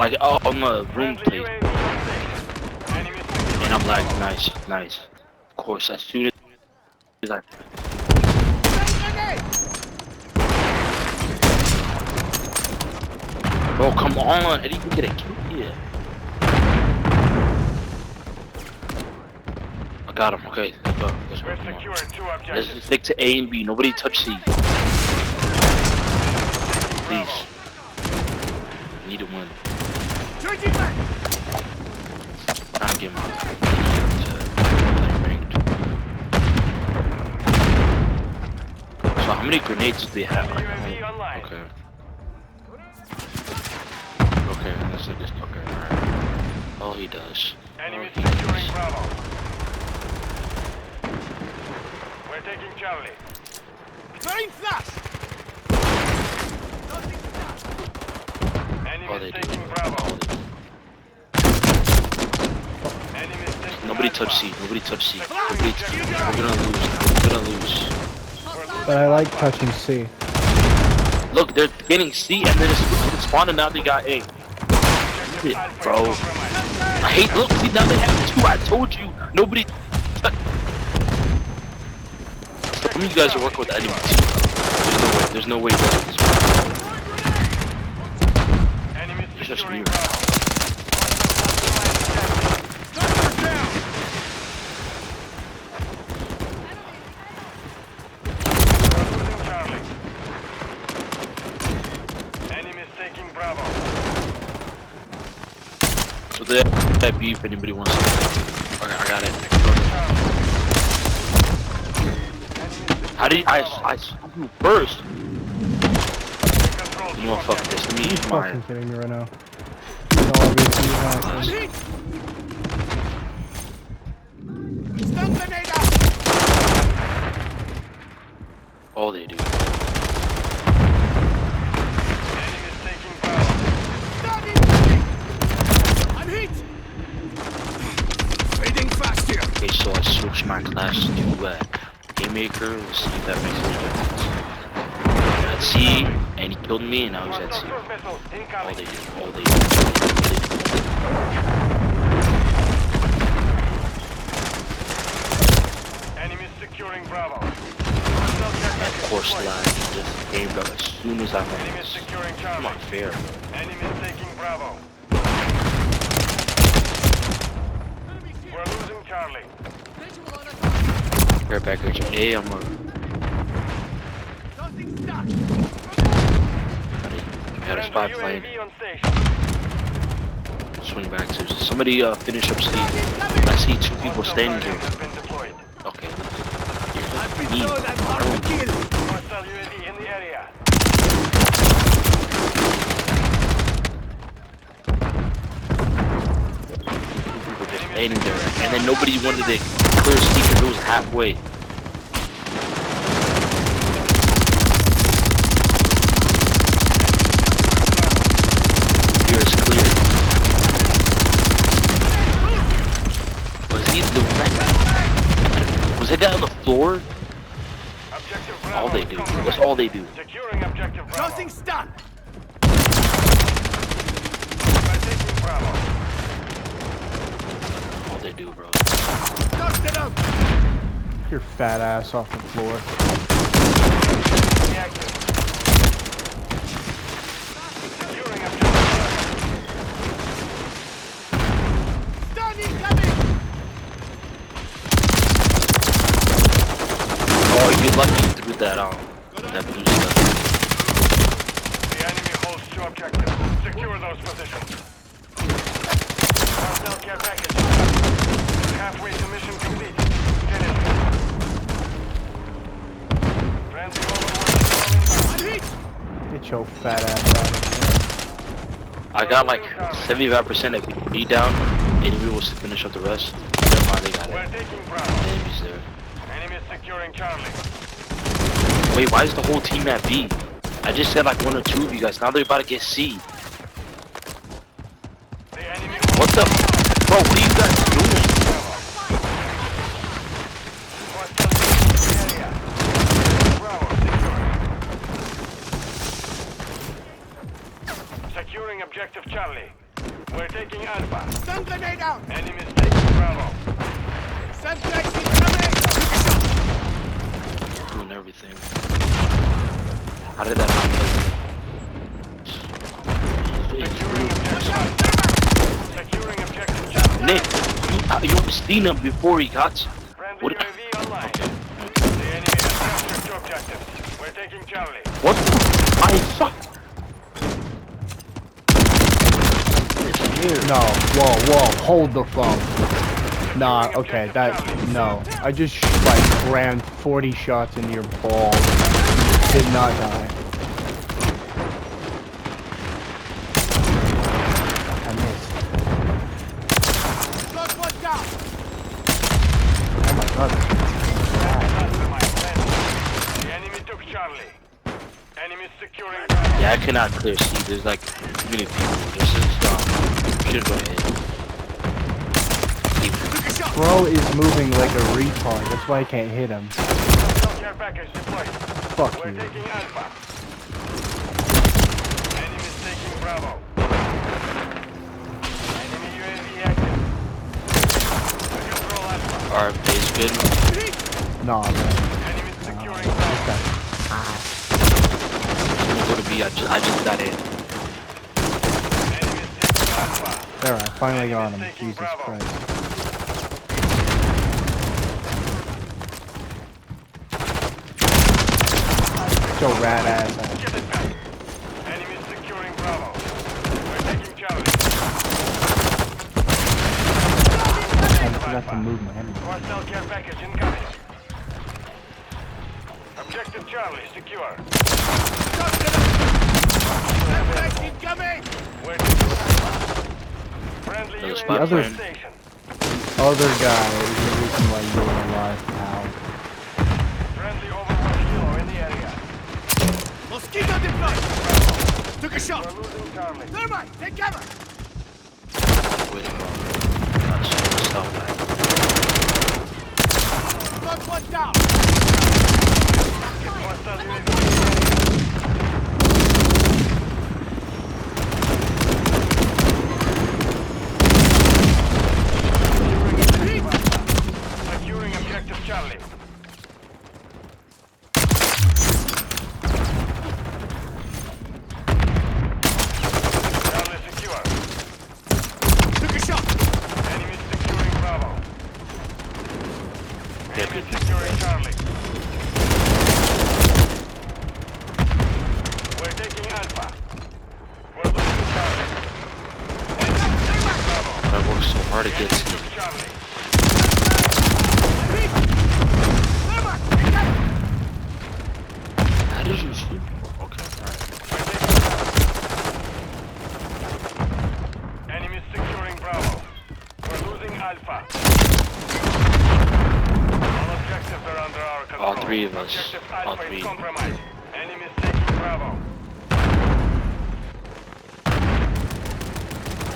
Like on the room plate. And I'm like, nice, nice. Of course, as soon as I... Bro, come on, I didn't even get a kill here. I got him, okay, let's go, let's go, come on. Let's just stick to A and B, nobody touch C. Please. Need to win. Trying to get my So how many grenades do they have? Okay. Okay, let's look this. Okay, alright. All he does. Enemy securing Bravo. We're taking Charlie. Throwing flash! All they Enemy do. taking Bravo. Nobody touch C. Nobody touch C. Nobody we're gonna lose. We're gonna lose. But I like touching C. Look, they're getting C and then it's spawning. Now they got A. Bro, I hate. Look, see now they have 2. I told you. Nobody. Some of you guys are working with enemy team. There's no way. It's just me. So that B if anybody wants to. Okay, I got it. How did I saw you first? You know what, fuck this. Let me use mine. Fucking kidding me right now. So obviously you have All they do. Okay, so I switched my class to Game Maker. Let's see if that makes any difference. At C, and he killed me, and now he's at C. All they do, all they do, Enemy securing Bravo. of course, lag. Just aimed up as soon as I Enemy went. securing Come Charlie. on, fair. Enemy taking Bravo. We're losing Charlie. Fair back at A, I'm a... Had a spy plane. UAV on station. Swing back to somebody finish up C. I see 2 people standing here. Has been deployed. Okay. Hostile UAV in the area. People just standing there, and then nobody wanted to clear C because it was halfway. Here is clear. Was he the Was that guy on the floor? Objective All Bravo they is do. compromised. That's all they do. Securing objective Bravo. Crossing stun. We're taking Bravo. All they do, bro. Dusted up. your fat ass off the floor. Reactive. Securing objective. Stun incoming. Oh, you're lucky you threw that that blue stuff. The enemy holds 2 objectives. Secure those positions. Hostile care package. Halfway to mission complete. Finish. Friendly overwatch. Get your fat ass out of I got like 75% of B down. Enemy will finish up the rest. Never mind, they got We're it. taking The Bravo. enemy's there. Enemy securing Charlie. Wait, why is the whole team at B? I just said like 1 or 2 of you guys. Now they're about to get C. The enemy What the? Bro, what are you guys doing? hostile area. Bravo secure. Securing objective Charlie. We're taking Alpha. Stun grenade out! Enemies taking Bravo. Semtex incoming! Doing everything. How did that happen? Securing objective. Securing objective Charlie. Nick, you seen him before he got. Friendly What? UAV online. Okay. The enemy has captured two objectives. We're taking Charlie. What? I suck. No, whoa, hold the phone. Nah, okay, no. I just like rammed 40 shots into your balls. You did not die. I missed. Got one down! Oh my god. The enemy took Charlie. Enemy securing Bravo. Yeah, I cannot clear C. There's like too many people. This is should go ahead. Bro is moving like a retard. That's why I can't hit him. Care package deployed. Fuck We're you. taking Alpha. Enemies taking Bravo. Enemy UAV active. We control Alpha. Our base good. Nah, man. Enemies securing Bravo. I'm gonna be. I just got in. Enemies taking Alpha. There, I finally got him. Enemies taking Jesus Bravo. Christ. Yo, rat ass. Get it back. Enemies securing Bravo. We're taking Charlie. I forgot to move my hand. Hostile care package incoming. Objective Charlie secure. Semtex incoming! We're taking Alpha. Friendly Those UAV spot friend. station. Other guy is the reason why you're alive, pal. Friendly Overwatch Hero in the area. Mosquito deployed! Took a shot! We're losing Charlie. Thermite, take cover! Wait a moment. Stop that. Got one down! Hostile UAV. Securing objective Charlie. Charlie secure. Took a shot! Enemy securing Bravo. Enemy securing Charlie. We're taking Alpha. We're losing Charlie. Enemy taking Bravo. I worked so hard to get Enemy to. took Charlie. Thermite, take cover! How did you shoot? Okay, alright. We're taking Alpha. Enemy securing Bravo. We're losing Alpha. All objectives are under our control. All three of us. Objective All Alpha three. is compromised. Enemy is taking Bravo.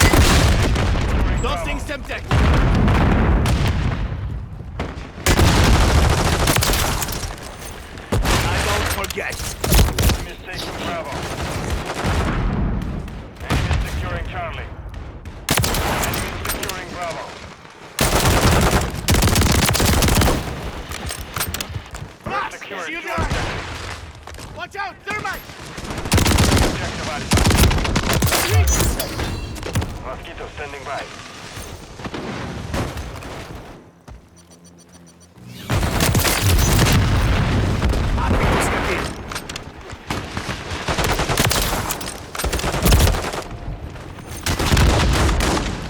Securing Dosing Bravo. Semtex! I don't forget! Enemy is taking Bravo. Enemy is securing Charlie. Enemy is securing Bravo. Flash! Securing Shield two your objectives. eyes! Watch out, thermite! Objective Alpha. Mosquito standing by.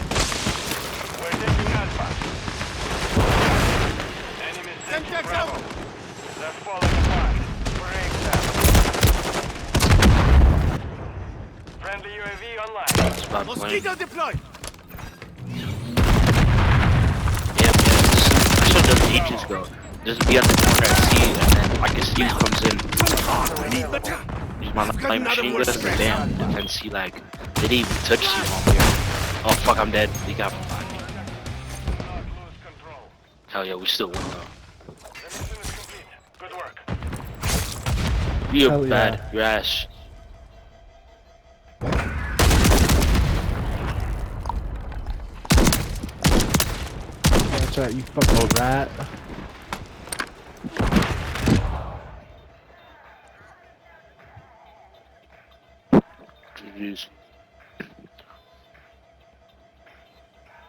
We're taking Alpha. Enemy is taking Semtex Bravo. out! They're falling apart. We're ASAP. Friendly UAV online. Spot playing. Mosquito deployed! Yeah, man. I should have done ages ago. Just be at the corner and see, and then like as Steve comes in, use my light machine gun as a damn, and then see like, did he even touch you on here? Oh fuck, I'm dead. He got me. Not lose control. Hell yeah, we still win though. The mission is complete. Good work. You're Hell yeah. bad. You're ass. What's that, you fucking rat? GG's.